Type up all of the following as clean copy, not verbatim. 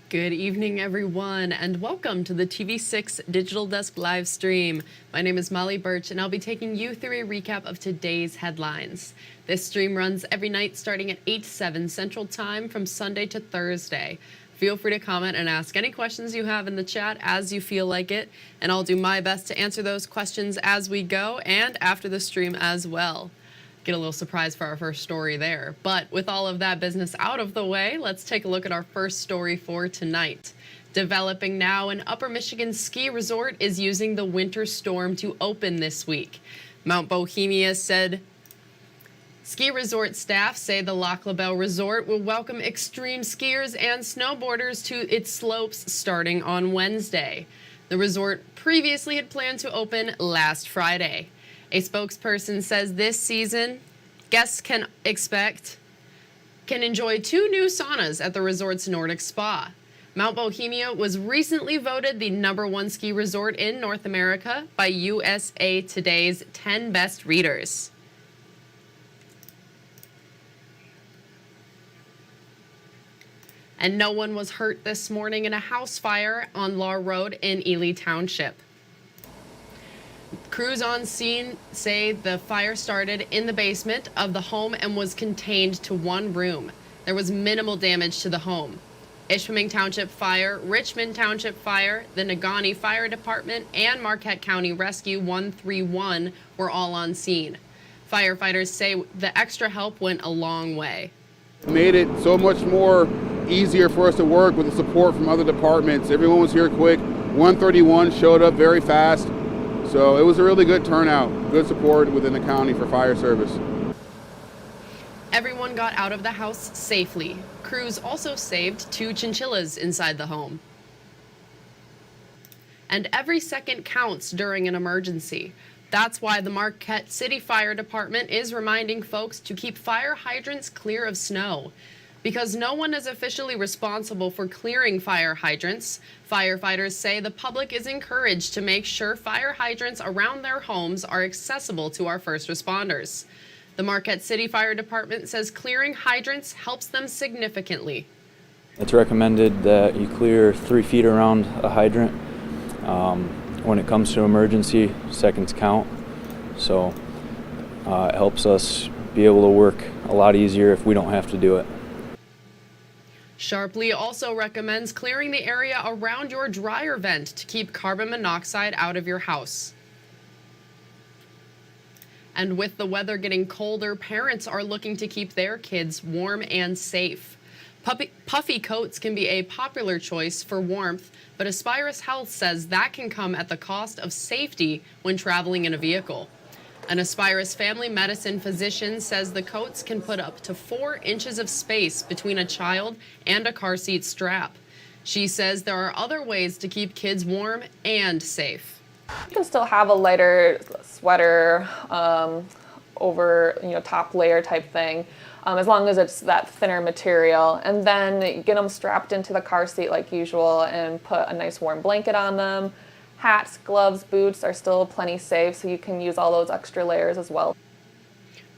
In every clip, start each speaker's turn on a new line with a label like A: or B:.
A: Good evening, everyone, and welcome to the TV6 Digital Desk live stream. My name is Molly Birch, and I'll be taking you through a recap of today's headlines. This stream runs every night starting at 8 to 7 Central Time from Sunday to Thursday. Feel free to comment and ask any questions you have in the chat as you feel like it, and I'll do my best to answer those questions as we go and after the stream as well. Get a little surprise for our first story there. But with all of that business out of the way, let's take a look at our first story for tonight. Developing now, an Upper Michigan ski resort is using the winter storm to open this week. Mount Bohemia said ski resort staff say the Lac La Belle resort will welcome extreme skiers and snowboarders to its slopes starting on Wednesday. The resort previously had planned to open last Friday. A spokesperson says this season, guests can enjoy 2 new saunas at the resort's Nordic spa. Mount Bohemia was recently voted the #1 ski resort in North America by USA Today's 10 Best Readers. And no one was hurt this morning in a house fire on Law Road in Ely Township. Crews on scene say the fire started in the basement of the home and was contained to one room. There was minimal damage to the home. Ishpeming Township Fire, Richmond Township Fire, the Negaunee Fire Department, and Marquette County Rescue 131 were all on scene. Firefighters say the extra help went a long way.
B: It made it so much more easier for us to work with the support from other departments. Everyone was here quick. 131 showed up very fast. So it was a really good turnout, good support within the county for fire service.
A: Everyone got out of the house safely. Crews also saved 2 chinchillas inside the home. And every second counts during an emergency. That's why the Marquette City Fire Department is reminding folks to keep fire hydrants clear of snow. Because no one is officially responsible for clearing fire hydrants, firefighters say the public is encouraged to make sure fire hydrants around their homes are accessible to our first responders. The Marquette City Fire Department says clearing hydrants helps them significantly.
C: It's recommended that you clear 3 feet around a hydrant. When it comes to emergency, seconds count. So it helps us be able to work a lot easier if we don't have to do it.
A: Sharpley also recommends clearing the area around your dryer vent to keep carbon monoxide out of your house. And with the weather getting colder, parents are looking to keep their kids warm and safe. Puffy coats can be a popular choice for warmth, but Aspirus Health says that can come at the cost of safety when traveling in a vehicle. An Aspirus family medicine physician says the coats can put up to 4 inches of space between a child and a car seat strap. She says there are other ways to keep kids warm and safe.
D: You can still have a lighter sweater over, top layer type thing, as long as it's that thinner material. And then get them strapped into the car seat like usual and put a nice warm blanket on them. Hats, gloves, boots are still plenty safe, so you can use all those extra layers as well.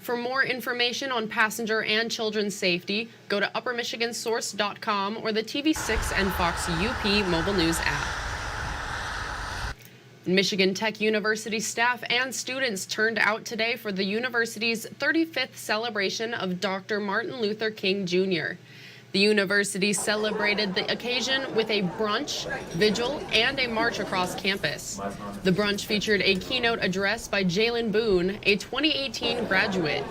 A: For more information on passenger and children's safety, go to uppermichigansource.com or the TV6 and Fox UP mobile news app. Michigan Tech University staff and students turned out today for the university's 35th celebration of Dr. Martin Luther King Jr. The university celebrated the occasion with a brunch, vigil, and a march across campus. The brunch featured a keynote address by Jalen Boone, a 2018 graduate.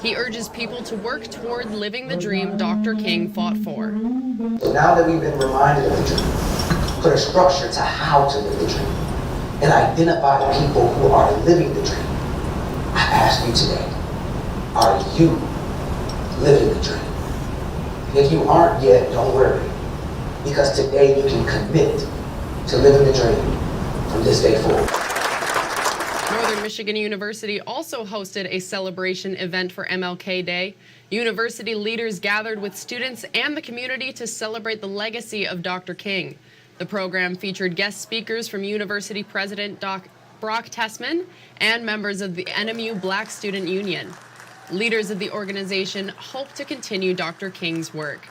A: He urges people to work toward living the dream Dr. King fought for.
E: So now that we've been reminded of the dream, put a structure to how to live the dream, and identify the people who are living the dream, I ask you today, are you living the dream? If you aren't yet, don't worry, because today you can commit to living the dream from this day forward.
A: Northern Michigan University also hosted a celebration event for MLK Day. University leaders gathered with students and the community to celebrate the legacy of Dr. King. The program featured guest speakers from University President Brock Tessman and members of the NMU Black Student Union. Leaders of the organization hope to continue Dr. King's work.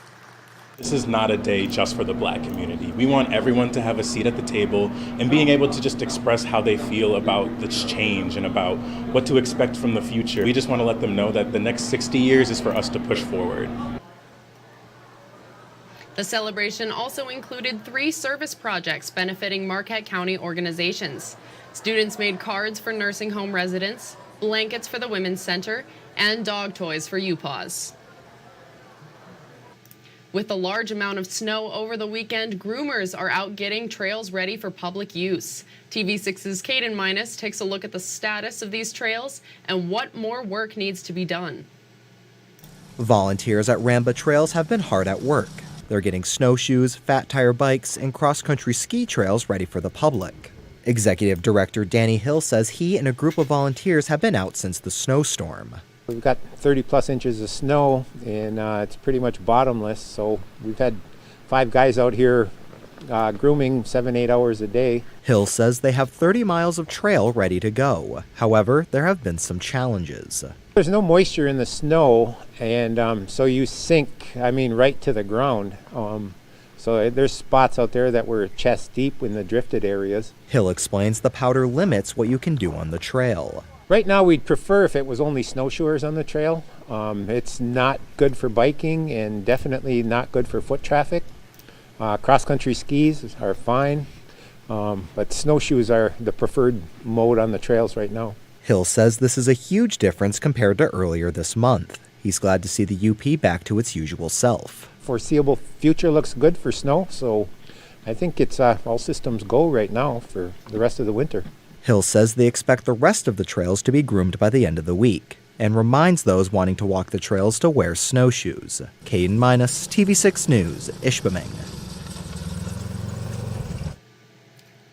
F: This is not a day just for the Black community. We want everyone to have a seat at the table and being able to just express how they feel about this change and about what to expect from the future. We just want to let them know that the next 60 years is for us to push forward.
A: The celebration also included 3 service projects benefiting Marquette County organizations. Students made cards for nursing home residents, blankets for the Women's Center, and dog toys for UPAWs. With a large amount of snow over the weekend, groomers are out getting trails ready for public use. TV6's Caden Minus takes a look at the status of these trails and what more work needs to be done.
G: Volunteers at Ramba Trails have been hard at work. They're getting snowshoes, fat tire bikes, and cross-country ski trails ready for the public. Executive Director Danny Hill says he and a group of volunteers have been out since the snowstorm.
H: We've got 30 plus inches of snow and it's pretty much bottomless, so we've had 5 guys out here grooming 7-8 hours a day.
G: Hill says they have 30 miles of trail ready to go. However, there have been some challenges.
H: There's no moisture in the snow, and so you sink, right to the ground. So there's spots out there that were chest deep in the drifted areas.
G: Hill explains the powder limits what you can do on the trail.
H: Right now we'd prefer if it was only snowshoers on the trail. It's not good for biking and definitely not good for foot traffic. Cross-country skis are fine, but snowshoes are the preferred mode on the trails right now.
G: Hill says this is a huge difference compared to earlier this month. He's glad to see the UP back to its usual self.
H: Foreseeable future looks good for snow, so I think it's all systems go right now for the rest of the winter.
G: Hill says they expect the rest of the trails to be groomed by the end of the week and reminds those wanting to walk the trails to wear snowshoes. Caden Minus, TV6 News, Ishpeming.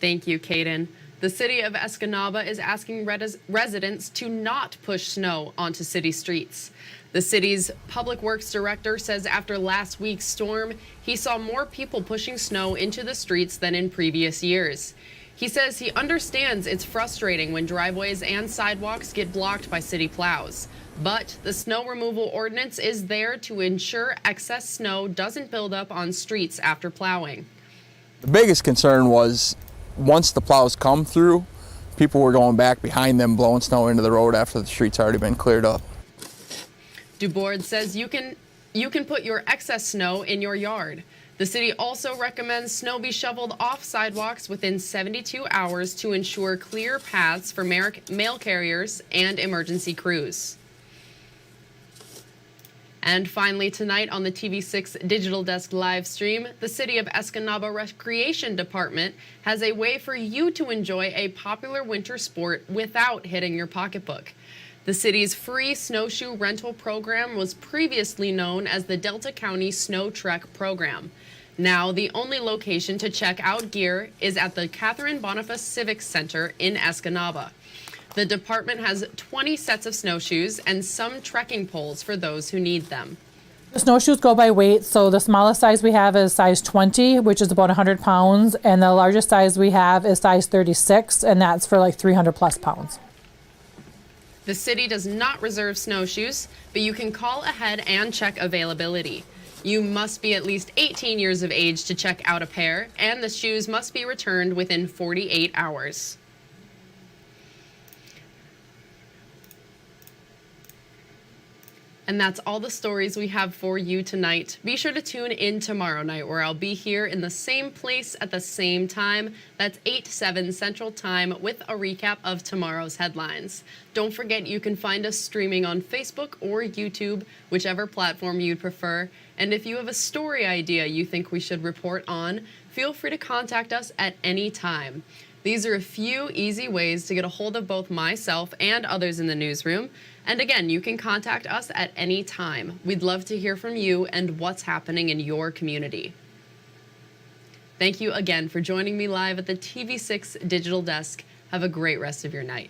A: Thank you, Caden. The city of Escanaba is asking residents to not push snow onto city streets. The city's public works director says after last week's storm, he saw more people pushing snow into the streets than in previous years. He says he understands it's frustrating when driveways and sidewalks get blocked by city plows, but the snow removal ordinance is there to ensure excess snow doesn't build up on streets after plowing.
I: The biggest concern was once the plows come through, people were going back behind them blowing snow into the road after the street's already been cleared up.
A: DuBois says you can put your excess snow in your yard. The city also recommends snow be shoveled off sidewalks within 72 hours to ensure clear paths for mail carriers and emergency crews. And finally, tonight on the TV6 Digital Desk live stream, the City of Escanaba Recreation Department has a way for you to enjoy a popular winter sport without hitting your pocketbook. The city's free snowshoe rental program was previously known as the Delta County Snow Trek program. Now, the only location to check out gear is at the Catherine Boniface Civic Center in Escanaba. The department has 20 sets of snowshoes and some trekking poles for those who need them.
J: The snowshoes go by weight, so the smallest size we have is size 20, which is about 100 pounds, and the largest size we have is size 36, and that's for like 300 plus pounds.
A: The city does not reserve snowshoes, but you can call ahead and check availability. You must be at least 18 years of age to check out a pair, and the shoes must be returned within 48 hours. And that's all the stories we have for you tonight. Be sure to tune in tomorrow night where I'll be here in the same place at the same time. That's 8/7 Central Time with a recap of tomorrow's headlines. Don't forget you can find us streaming on Facebook or YouTube, whichever platform you'd prefer. And if you have a story idea you think we should report on, feel free to contact us at any time. These are a few easy ways to get a hold of both myself and others in the newsroom. And again, you can contact us at any time. We'd love to hear from you and what's happening in your community. Thank you again for joining me live at the TV6 Digital Desk. Have a great rest of your night.